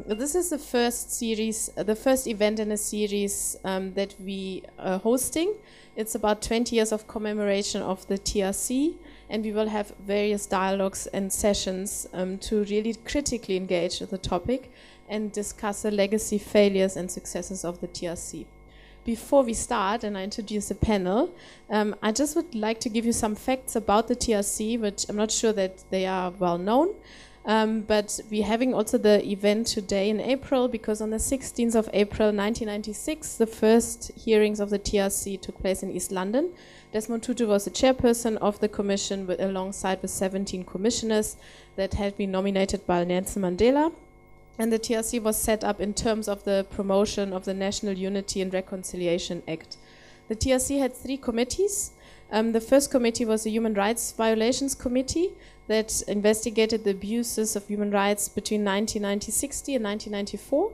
This is the first series, the first event in a series that we are hosting. It's about 20 years of commemoration of the TRC, and we will have various dialogues and sessions to really critically engage with the topic and discuss the legacy, failures and successes of the TRC. Before we start and I introduce the panel, I just would like to give you some facts about the TRC, which I'm not sure that they are well known. But we're having also the event today in April, because on the 16th of April 1996, the first hearings of the TRC took place in East London. Desmond Tutu was the chairperson of the commission alongside with 17 commissioners that had been nominated by Nelson Mandela. And the TRC was set up in terms of the promotion of the National Unity and Reconciliation Act. The TRC had 3 committees. The first committee was the Human Rights Violations Committee that investigated the abuses of human rights between 1960 and 1994.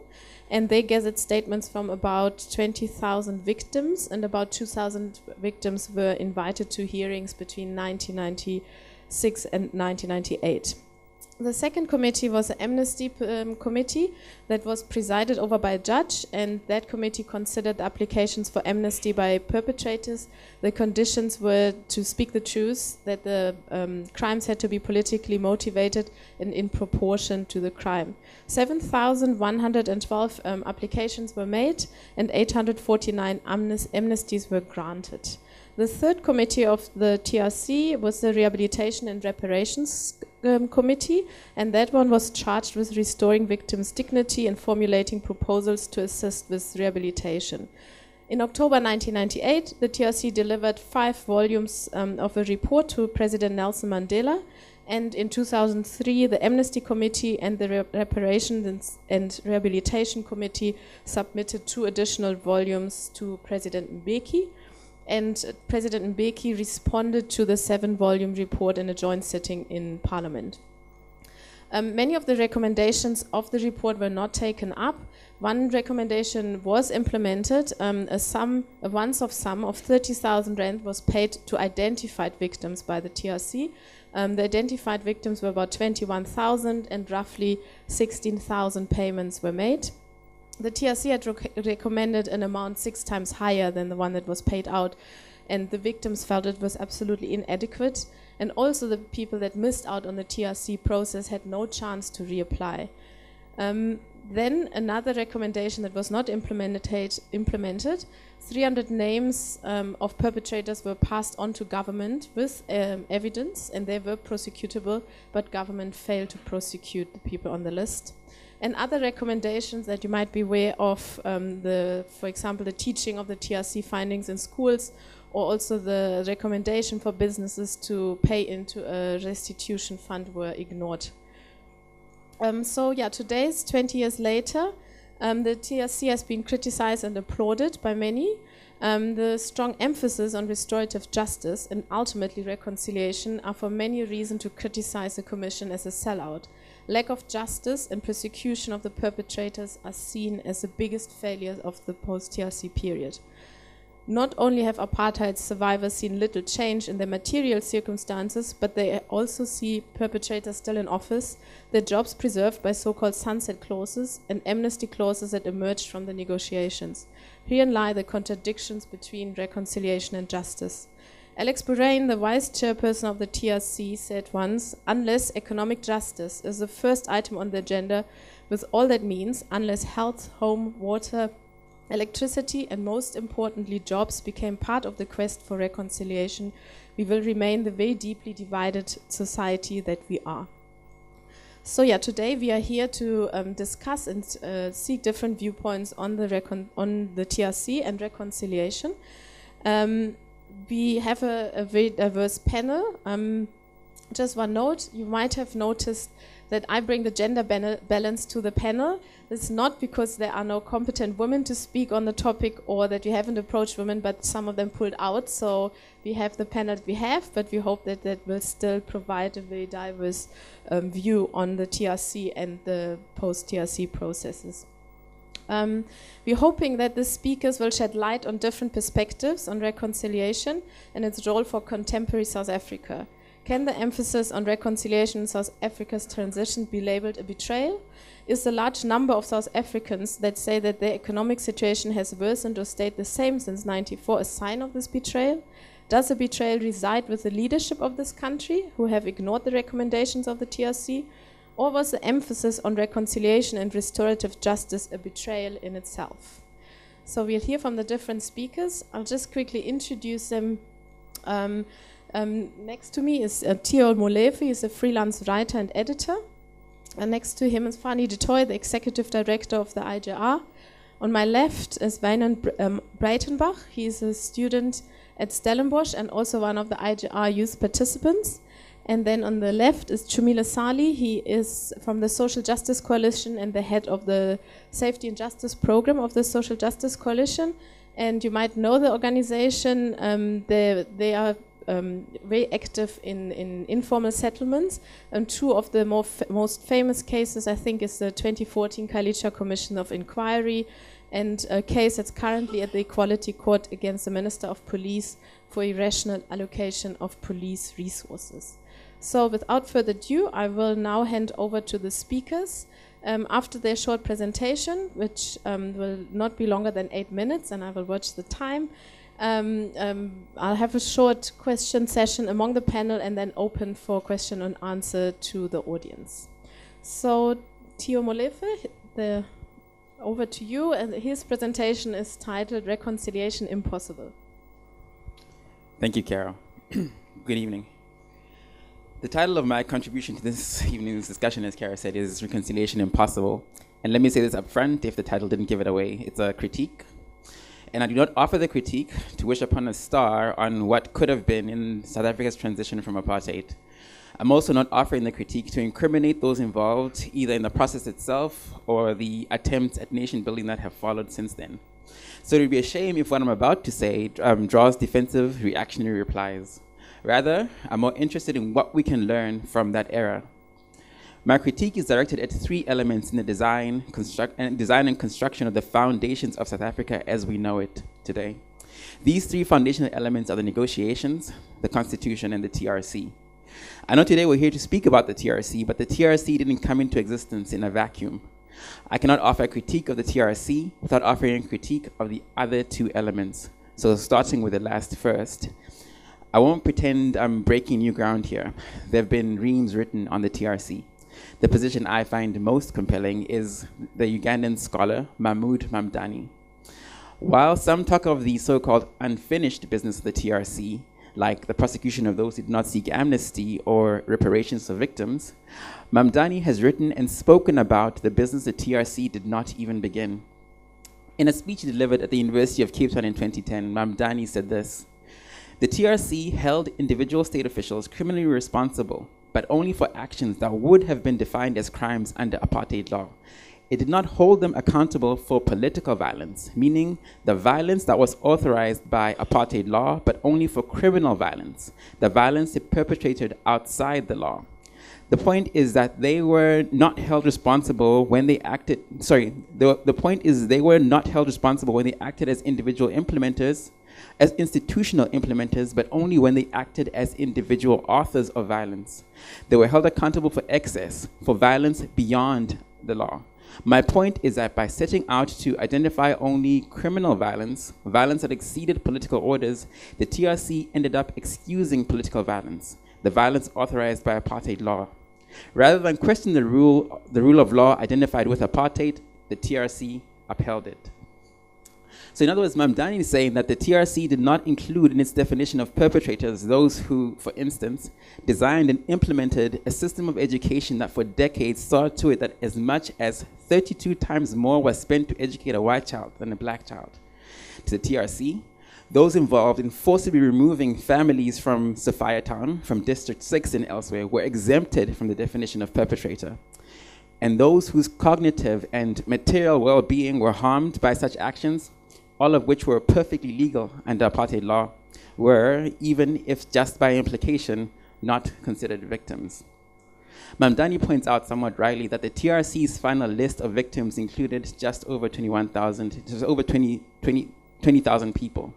And they gathered statements from about 20,000 victims, and about 2,000 victims were invited to hearings between 1996 and 1998. The second committee was the Amnesty Committee that was presided over by a judge, and that committee considered the applications for amnesty by perpetrators. The conditions were to speak the truth, that the crimes had to be politically motivated and in proportion to the crime. 7,112 applications were made and 849 amnesties were granted. The third committee of the TRC was the Rehabilitation and Reparations Committee, and that one was charged with restoring victims' dignity and formulating proposals to assist with rehabilitation. In October 1998, the TRC delivered 5 volumes of a report to President Nelson Mandela, and in 2003, the Amnesty Committee and the Reparations and Rehabilitation Committee submitted 2 additional volumes to President Mbeki. And President Mbeki responded to the 7-volume report in a joint sitting in Parliament. Many of the recommendations of the report were not taken up. One recommendation was implemented. A once-off sum of 30,000 rand was paid to identified victims by the TRC. The identified victims were about 21,000, and roughly 16,000 payments were made. The TRC had recommended an amount 6 times higher than the one that was paid out, and the victims felt it was absolutely inadequate, and also the people that missed out on the TRC process had no chance to reapply. Then another recommendation that was not implemented, 300 names of perpetrators were passed on to government with evidence, and they were prosecutable, but government failed to prosecute the people on the list. And other recommendations that you might be aware of, for example, the teaching of the TRC findings in schools, or also the recommendation for businesses to pay into a restitution fund, were ignored. Today is 20 years later. The TRC has been criticized and applauded by many. The strong emphasis on restorative justice and ultimately reconciliation are for many reasons to criticize the Commission as a sellout. Lack of justice and persecution of the perpetrators are seen as the biggest failures of the post-TRC period. Not only have apartheid survivors seen little change in their material circumstances, but they also see perpetrators still in office, their jobs preserved by so-called sunset clauses and amnesty clauses that emerged from the negotiations. Herein lie the contradictions between reconciliation and justice. Alex Burain, the vice chairperson of the TRC, said once, "Unless economic justice is the first item on the agenda, with all that means, unless health, home, water, electricity, and most importantly jobs became part of the quest for reconciliation, we will remain the very deeply divided society that we are." So today we are here to discuss and seek different viewpoints on the TRC and reconciliation. We have a very diverse panel. Just one note, you might have noticed that I bring the gender balance to the panel. It's not because there are no competent women to speak on the topic or that we haven't approached women, but some of them pulled out. So we have the panel that we have, but we hope that that will still provide a very diverse view on the TRC and the post-TRC processes. We're hoping that the speakers will shed light on different perspectives on reconciliation and its role for contemporary South Africa. Can the emphasis on reconciliation in South Africa's transition be labeled a betrayal? is the large number of South Africans that say that their economic situation has worsened or stayed the same since 94 a sign of this betrayal? Does the betrayal reside with the leadership of this country, who have ignored the recommendations of the TRC? Or was the emphasis on reconciliation and restorative justice a betrayal in itself? So we'll hear from the different speakers. I'll just quickly introduce them. Next to me is Theo Molefe. He's a freelance writer and editor. And next to him is Fanny de Tooy, the executive director of the IJR. On my left is Wynand Breitenbach. He's a student at Stellenbosch and also one of the IJR youth participants. And then on the left is Chumile Sali. He is from the Social Justice Coalition and the head of the Safety and Justice Program of the Social Justice Coalition. And you might know the organization. They are very active in informal settlements. And two of the most famous cases, I think, is the 2014 Kalicha Commission of Inquiry and a case that's currently at the Equality Court against the Minister of Police for irrational allocation of police resources. So without further ado, I will now hand over to the speakers. After their short presentation, which will not be longer than 8 minutes, and I will watch the time, I'll have a short question session among the panel and then open for question and answer to the audience. So Theo Molefe, over to you, and his presentation is titled Reconciliation Impossible. Thank you, Carol. Good evening. The title of my contribution to this evening's discussion, as Kara said, is Reconciliation Impossible. And let me say this up front, if the title didn't give it away. It's a critique. And I do not offer the critique to wish upon a star on what could have been in South Africa's transition from apartheid. I'm also not offering the critique to incriminate those involved, either in the process itself or the attempts at nation building that have followed since then. So it would be a shame if what I'm about to say draws defensive, reactionary replies. Rather, I'm more interested in what we can learn from that era. My critique is directed at three elements in the design and construction of the foundations of South Africa as we know it today. These three foundational elements are the negotiations, the Constitution, and the TRC. I know today we're here to speak about the TRC, but the TRC didn't come into existence in a vacuum. I cannot offer a critique of the TRC without offering a critique of the other two elements. So starting with the last first, I won't pretend I'm breaking new ground here. There have been reams written on the TRC. The position I find most compelling is the Ugandan scholar Mahmoud Mamdani. While some talk of the so-called unfinished business of the TRC, like the prosecution of those who did not seek amnesty or reparations for victims, Mamdani has written and spoken about the business the TRC did not even begin. In a speech delivered at the University of Cape Town in 2010, Mamdani said this: "The TRC held individual state officials criminally responsible, but only for actions that would have been defined as crimes under apartheid law. It did not hold them accountable for political violence, meaning the violence that was authorized by apartheid law, but only for criminal violence, the violence they perpetrated outside the law. The point is that they were not held responsible when they acted, the point is they were not held responsible when they acted as individual implementers, as institutional implementers, but only when they acted as individual authors of violence. They were held accountable for excess, for violence beyond the law. My point is that by setting out to identify only criminal violence, violence that exceeded political orders, the TRC ended up excusing political violence, the violence authorized by apartheid law. Rather than question the rule of law identified with apartheid, the TRC upheld it." So in other words, Mamdani is saying that the TRC did not include in its definition of perpetrators those who, for instance, designed and implemented a system of education that for decades saw to it that as much as 32 times more was spent to educate a white child than a black child. To the TRC, those involved in forcibly removing families from Sophiatown, from District 6 and elsewhere, were exempted from the definition of perpetrator. And those whose cognitive and material well-being were harmed by such actions, all of which were perfectly legal under apartheid law, were, even if just by implication, not considered victims. Mamdani points out somewhat wryly that the TRC's final list of victims included just over 20,000 people.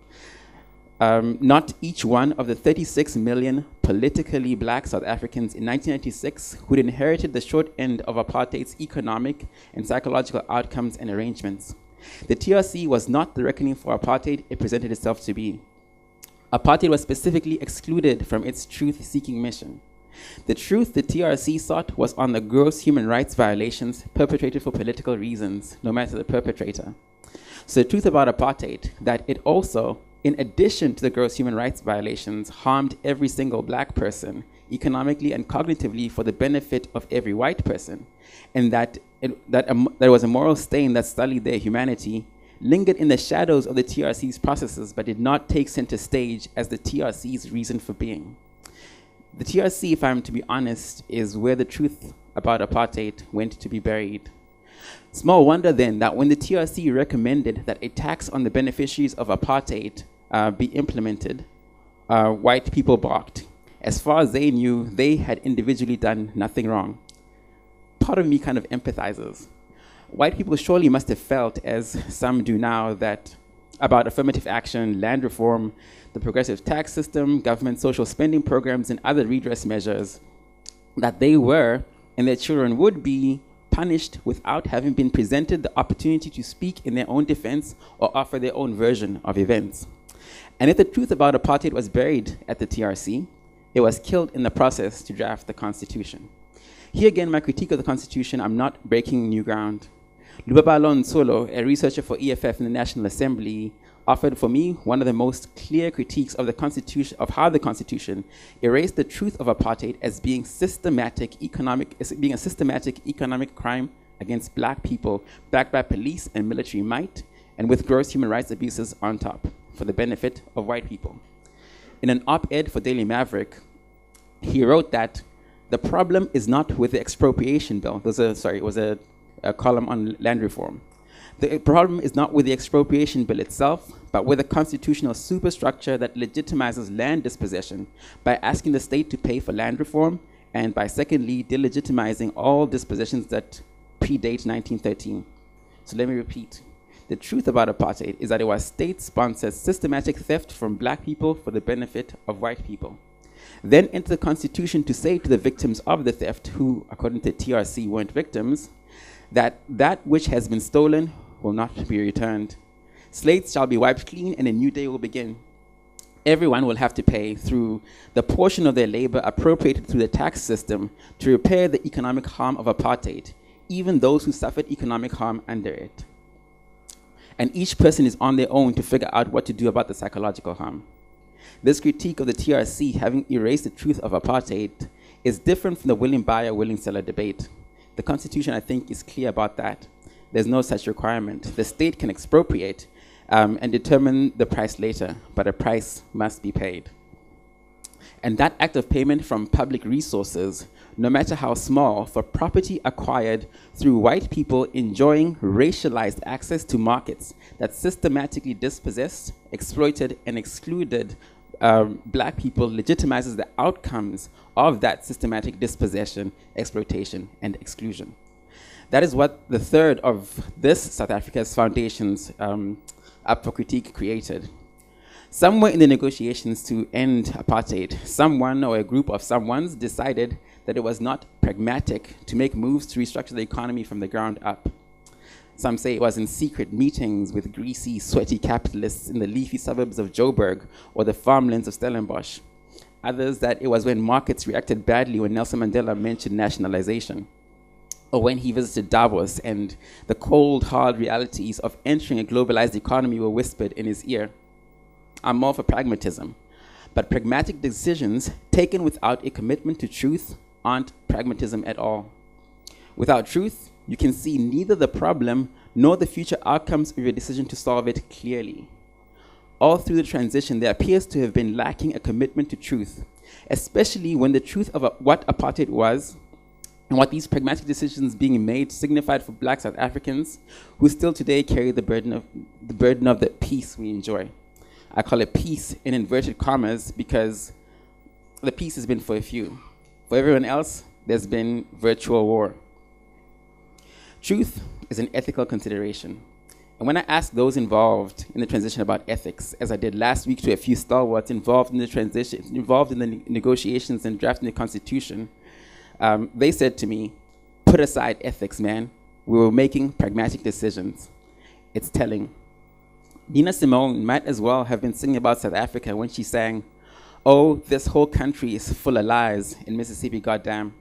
Not each one of the 36 million politically black South Africans in 1996 who'd inherited the short end of apartheid's economic and psychological outcomes and arrangements. The TRC was not the reckoning for apartheid it presented itself to be. Apartheid was specifically excluded from its truth-seeking mission. The truth the TRC sought was on the gross human rights violations perpetrated for political reasons, no matter the perpetrator. So the truth about apartheid, that it also, in addition to the gross human rights violations, harmed every single black person, economically and cognitively for the benefit of every white person, and that there was a moral stain that sullied their humanity, lingered in the shadows of the TRC's processes, but did not take center stage as the TRC's reason for being. The TRC, if I'm to be honest, is where the truth about apartheid went to be buried. Small wonder then that when the TRC recommended that a tax on the beneficiaries of apartheid be implemented, white people balked. As far as they knew, they had individually done nothing wrong. Part of me kind of empathizes. White people surely must have felt, as some do now, that about affirmative action, land reform, the progressive tax system, government social spending programs, and other redress measures, that they were, and their children would be, punished without having been presented the opportunity to speak in their own defense or offer their own version of events. And if the truth about apartheid was buried at the TRC, it was killed in the process to draft the Constitution. Here again, my critique of the Constitution, I'm not breaking new ground. Lubabalo Nsolo, a researcher for EFF in the National Assembly, offered for me one of the most clear critiques of the Constitution, of how the Constitution erased the truth of apartheid as being a systematic economic crime against black people, backed by police and military might, and with gross human rights abuses on top, for the benefit of white people. In an op-ed for Daily Maverick, he wrote that the problem is not with the expropriation bill. It was a column on land reform. The problem is not with the expropriation bill itself, but with a constitutional superstructure that legitimizes land dispossession by asking the state to pay for land reform, and by secondly, delegitimizing all dispossessions that predate 1913. So let me repeat. The truth about apartheid is that it was state-sponsored systematic theft from black people for the benefit of white people. Then enter the Constitution to say to the victims of the theft, who, according to TRC, weren't victims, that that which has been stolen will not be returned. Slates shall be wiped clean and a new day will begin. Everyone will have to pay through the portion of their labor appropriated through the tax system to repair the economic harm of apartheid, even those who suffered economic harm under it. And each person is on their own to figure out what to do about the psychological harm. This critique of the TRC having erased the truth of apartheid is different from the willing buyer, willing seller debate. The Constitution, I think, is clear about that. There's no such requirement. The state can expropriate and determine the price later, but a price must be paid. And that act of payment from public resources, no matter how small, for property acquired through white people enjoying racialized access to markets that systematically dispossessed, exploited, and excluded black people, legitimizes the outcomes of that systematic dispossession, exploitation, and exclusion. That is what the third of this South Africa's foundations up for critique created. Somewhere in the negotiations to end apartheid, someone or a group of someones decided that it was not pragmatic to make moves to restructure the economy from the ground up. Some say it was in secret meetings with greasy, sweaty capitalists in the leafy suburbs of Joburg or the farmlands of Stellenbosch. Others that it was when markets reacted badly when Nelson Mandela mentioned nationalization, or when he visited Davos and the cold, hard realities of entering a globalized economy were whispered in his ear. I'm more for pragmatism, but pragmatic decisions taken without a commitment to truth aren't pragmatism at all. Without truth, you can see neither the problem nor the future outcomes of your decision to solve it clearly. All through the transition, there appears to have been lacking a commitment to truth, especially when the truth of what apartheid was and what these pragmatic decisions being made signified for black South Africans who still today carry the burden of the peace we enjoy. I call it peace in inverted commas because the peace has been for a few. For everyone else, there's been virtual war. Truth is an ethical consideration. And when I asked those involved in the transition about ethics, as I did last week to a few stalwarts involved in the transition, involved in the negotiations and drafting the Constitution, they said to me, put aside ethics, man. We were making pragmatic decisions. It's telling. Nina Simone might as well have been singing about South Africa when she sang, "Oh, this whole country is full of lies in Mississippi, goddamn."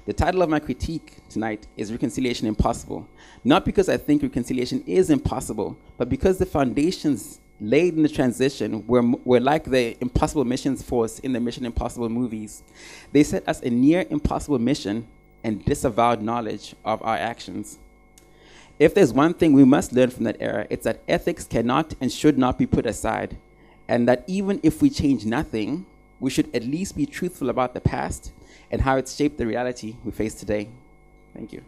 The title of my critique tonight is Reconciliation Impossible. Not because I think reconciliation is impossible, but because the foundations laid in the transition were like the impossible missions force in the Mission Impossible movies. They set us a near impossible mission and disavowed knowledge of our actions. If there's one thing we must learn from that era, it's that ethics cannot and should not be put aside, and that even if we change nothing, we should at least be truthful about the past and how it's shaped the reality we face today. Thank you.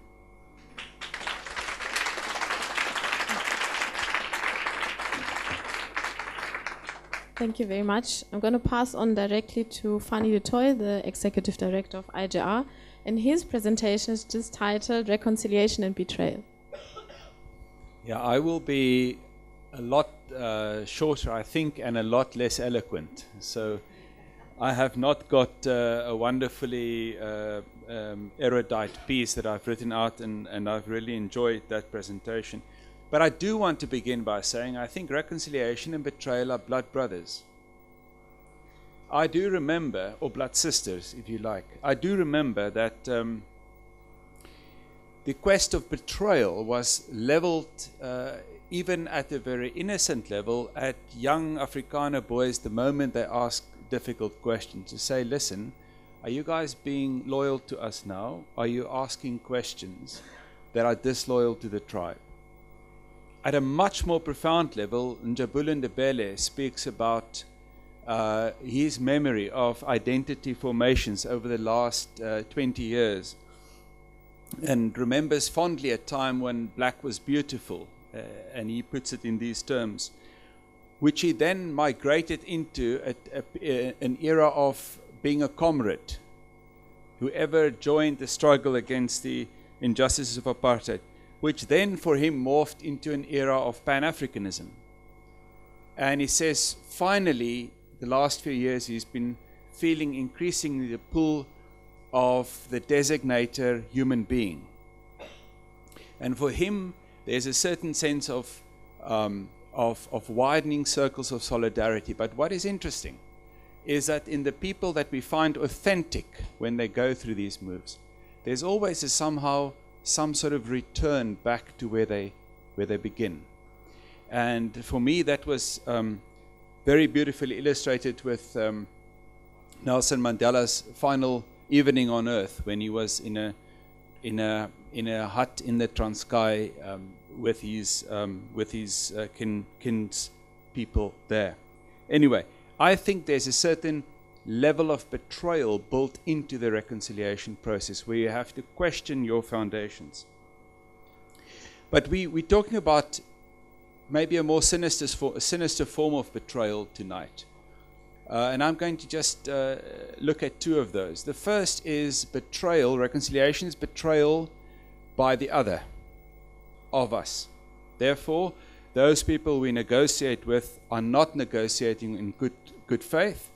Thank you very much. I'm going to pass on directly to Fanny du Toit, the Executive Director of IJR, and his presentation is just titled Reconciliation and Betrayal. Yeah, I will be a lot shorter, I think, and a lot less eloquent. So I have not got a wonderfully erudite piece that I've written out, and I've really enjoyed that presentation. But I do want to begin by saying I think reconciliation and betrayal are blood brothers. I do remember, or blood sisters, if you like, I do remember that the quest of betrayal was leveled, even at a very innocent level, at young Afrikaner boys the moment they asked difficult questions, to say, listen, are you guys being loyal to us now? Are you asking questions that are disloyal to the tribe? At a much more profound level, Njabulin Ndebele speaks about his memory of identity formations over the last 20 years, and remembers fondly a time when black was beautiful, and he puts it in these terms, which he then migrated into an era of being a comrade. Whoever joined the struggle against the injustices of apartheid, which then for him morphed into an era of Pan-Africanism. And he says, finally, the last few years, he's been feeling increasingly the pull of the designator human being. And for him, there's a certain sense of widening circles of solidarity. But what is interesting is that in the people that we find authentic when they go through these moves, there's always some sort of return back to where they begin. And for me, that was very beautifully illustrated with Nelson Mandela's final evening on earth, when he was in a hut in the Transkei with his kins people there. Anyway, I think there's a certain level of betrayal built into the reconciliation process where you have to question your foundations. But we're talking about maybe a more sinister form of betrayal tonight. And I'm going to just look at two of those. The first is betrayal. Reconciliation is betrayal by the other of us. Therefore, those people we negotiate with are not negotiating in good faith,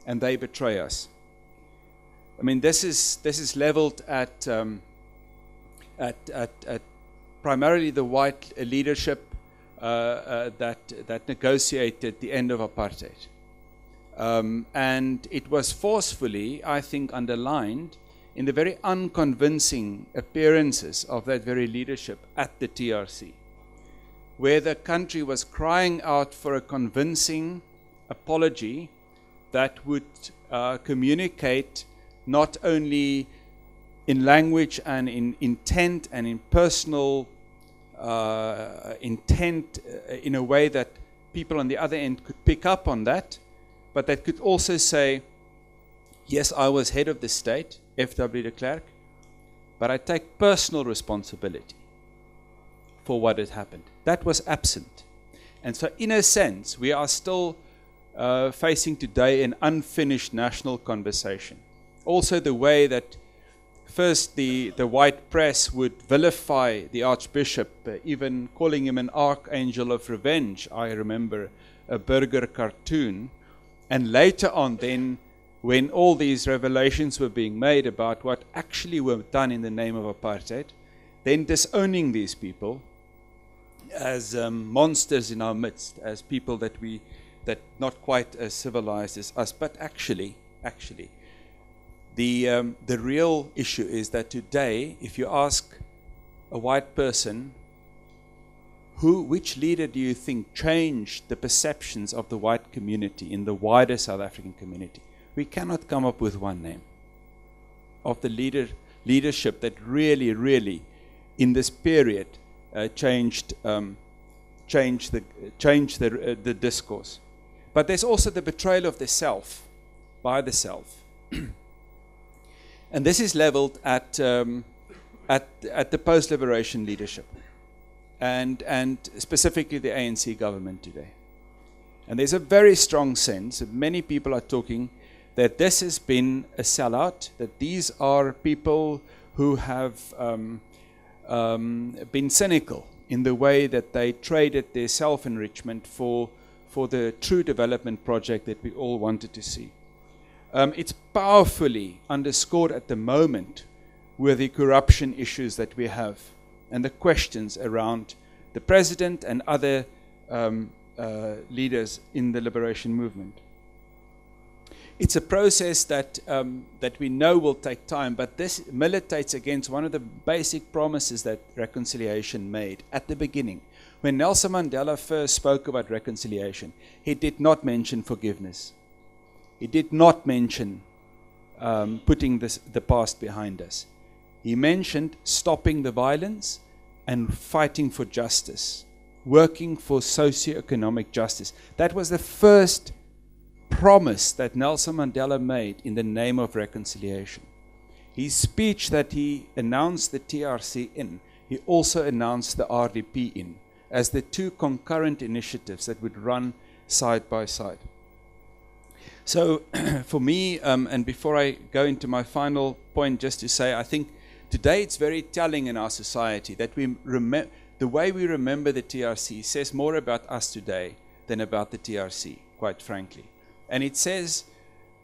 and they betray us. I mean, this is leveled at primarily the white leadership that negotiated the end of apartheid. And it was forcefully, I think, underlined in the very unconvincing appearances of that very leadership at the TRC, where the country was crying out for a convincing apology that would communicate not only in language and in intent and in personal intent in a way that people on the other end could pick up on that, but that could also say, yes, I was head of the state, F.W. de Klerk, but I take personal responsibility for what had happened. That was absent. And so in a sense, we are still facing today an unfinished national conversation. Also the way that first the white press would vilify the Archbishop, even calling him an archangel of revenge. I remember a Burger cartoon. And later on then, when all these revelations were being made about what actually were done in the name of apartheid, then disowning these people as monsters in our midst, as people that not quite as civilized as us. But actually, the real issue is that today, if you ask a white person, which leader do you think changed the perceptions of the white community in the wider South African community? We cannot come up with one name of the leadership that really, in this period, changed the discourse. But there's also the betrayal of the self by the self, and this is leveled at the post-liberation leadership. And specifically the ANC government today. And there's a very strong sense, many people are talking, that this has been a sellout, that these are people who have been cynical in the way that they traded their self-enrichment for the true development project that we all wanted to see. It's powerfully underscored at the moment with the corruption issues that we have, and the questions around the president and other leaders in the liberation movement. It's a process that we know will take time, but this militates against one of the basic promises that reconciliation made at the beginning. When Nelson Mandela first spoke about reconciliation, he did not mention forgiveness. He did not mention putting the past behind us. He mentioned stopping the violence and fighting for justice, working for socio-economic justice. That was the first promise that Nelson Mandela made in the name of reconciliation. His speech that he announced the TRC in, he also announced the RDP in, as the two concurrent initiatives that would run side by side. So for me, and before I go into my final point, just to say, I think today it's very telling in our society that the way we remember the TRC says more about us today than about the TRC, quite frankly. And it says,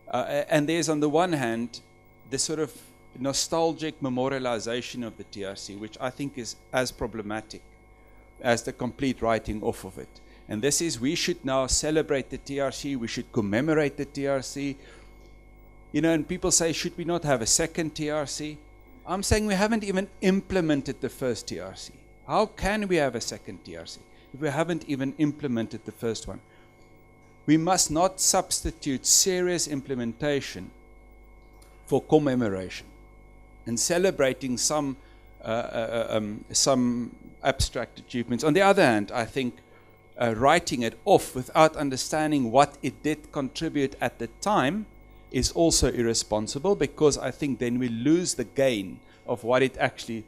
and there's on the one hand, this sort of nostalgic memorialization of the TRC, which I think is as problematic as the complete writing off of it. And this is, we should now celebrate the TRC, we should commemorate the TRC. You know, and people say, should we not have a second TRC? I'm saying we haven't even implemented the first TRC. How can we have a second TRC if we haven't even implemented the first one? We must not substitute serious implementation for commemoration and celebrating some abstract achievements. On the other hand, I think writing it off without understanding what it did contribute at the time is also irresponsible, because I think then we lose the gain of what it actually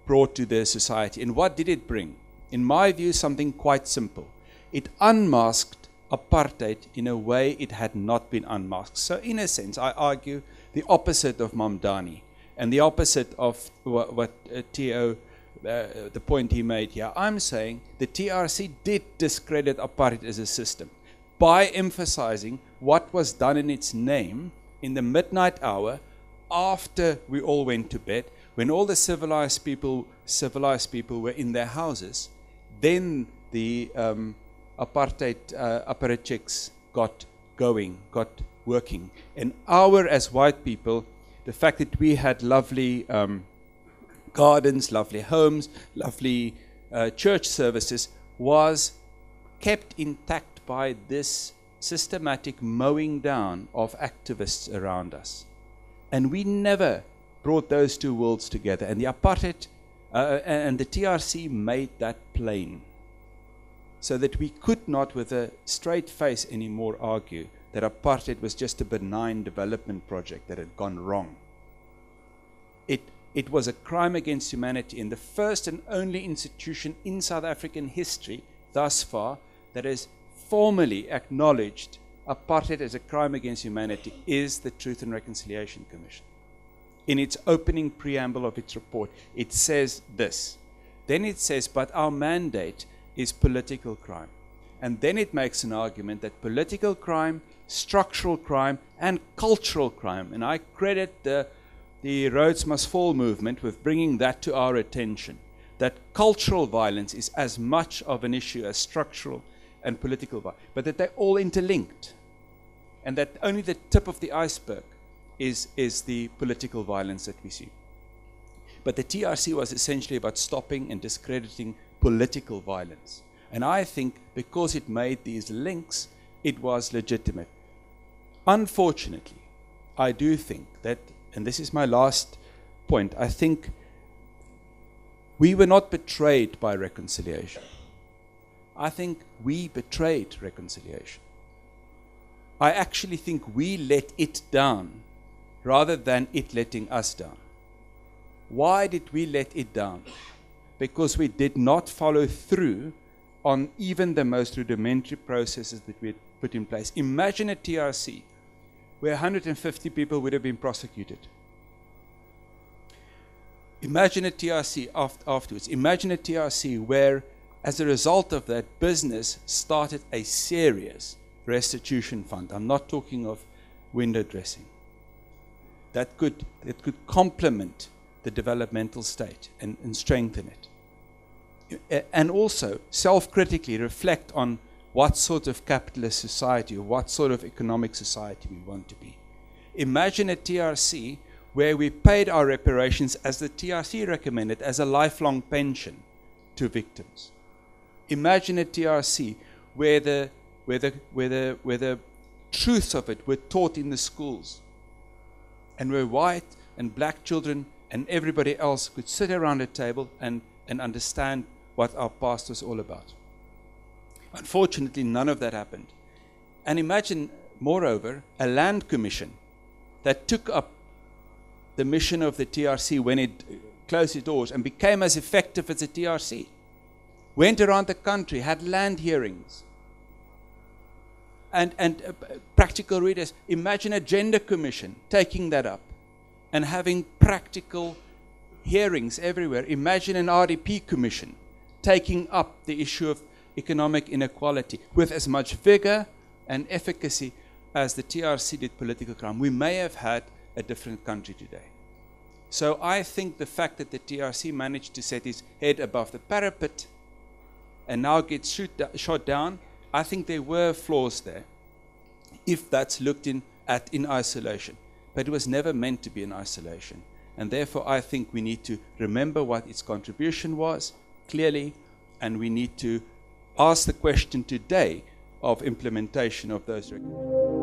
brought to the society. And what did it bring? In my view, something quite simple. It unmasked apartheid in a way it had not been unmasked. So in a sense, I argue the opposite of Mamdani and the opposite of what T.O., the point he made here. I'm saying the TRC did discredit apartheid as a system by emphasizing what was done in its name in the midnight hour after we all went to bed, when all the civilized people were in their houses. Then the apartheid apparatchiks got going, got working. And as white people, the fact that we had lovely gardens, lovely homes, lovely church services was kept intact by this systematic mowing down of activists around us. And we never brought those two worlds together. And the apartheid and the TRC made that plain, so that we could not with a straight face anymore argue that apartheid was just a benign development project that had gone wrong. It was a crime against humanity, and the first and only institution in South African history thus far that has formally acknowledged apartheid as a crime against humanity is the Truth and Reconciliation Commission. in its opening preamble of its report, it says this. Then it says, but our mandate is political crime. And then it makes an argument that political crime, structural crime, and cultural crime, and I credit the Rhodes Must Fall movement with bringing that to our attention, that cultural violence is as much of an issue as structural and political violence, but that they're all interlinked, and that only the tip of the iceberg is the political violence that we see. But the TRC was essentially about stopping and discrediting political violence. And I think because it made these links, it was legitimate. Unfortunately, I do think that, and this is my last point, I think we were not betrayed by reconciliation. I think we betrayed reconciliation. I actually think we let it down rather than it letting us down. Why did we let it down? Because we did not follow through on even the most rudimentary processes that we had put in place. Imagine a TRC where 150 people would have been prosecuted. Imagine a TRC afterwards. Imagine a TRC where, as a result of that, business started a serious restitution fund. I'm not talking of window dressing. That could complement the developmental state and strengthen it. And also self-critically reflect on what sort of capitalist society or what sort of economic society we want to be. Imagine a TRC where we paid our reparations as the TRC recommended as a lifelong pension to victims. Imagine a TRC where the truths of it were taught in the schools, and where white and black children and everybody else could sit around a table and understand what our past was all about. Unfortunately, none of that happened. And imagine, moreover, a land commission that took up the mission of the TRC when it closed its doors and became as effective as the TRC. Went around the country, had land hearings. And practical readers, imagine a gender commission taking that up and having practical hearings everywhere. Imagine an RDP commission taking up the issue of economic inequality with as much vigor and efficacy as the TRC did political crime. We may have had a different country today. So I think the fact that the TRC managed to set its head above the parapet and now gets shot down, I think there were flaws there, if that's looked at in isolation. But it was never meant to be in isolation. And therefore, I think we need to remember what its contribution was, clearly, and we need to ask the question today of implementation of those recommendations.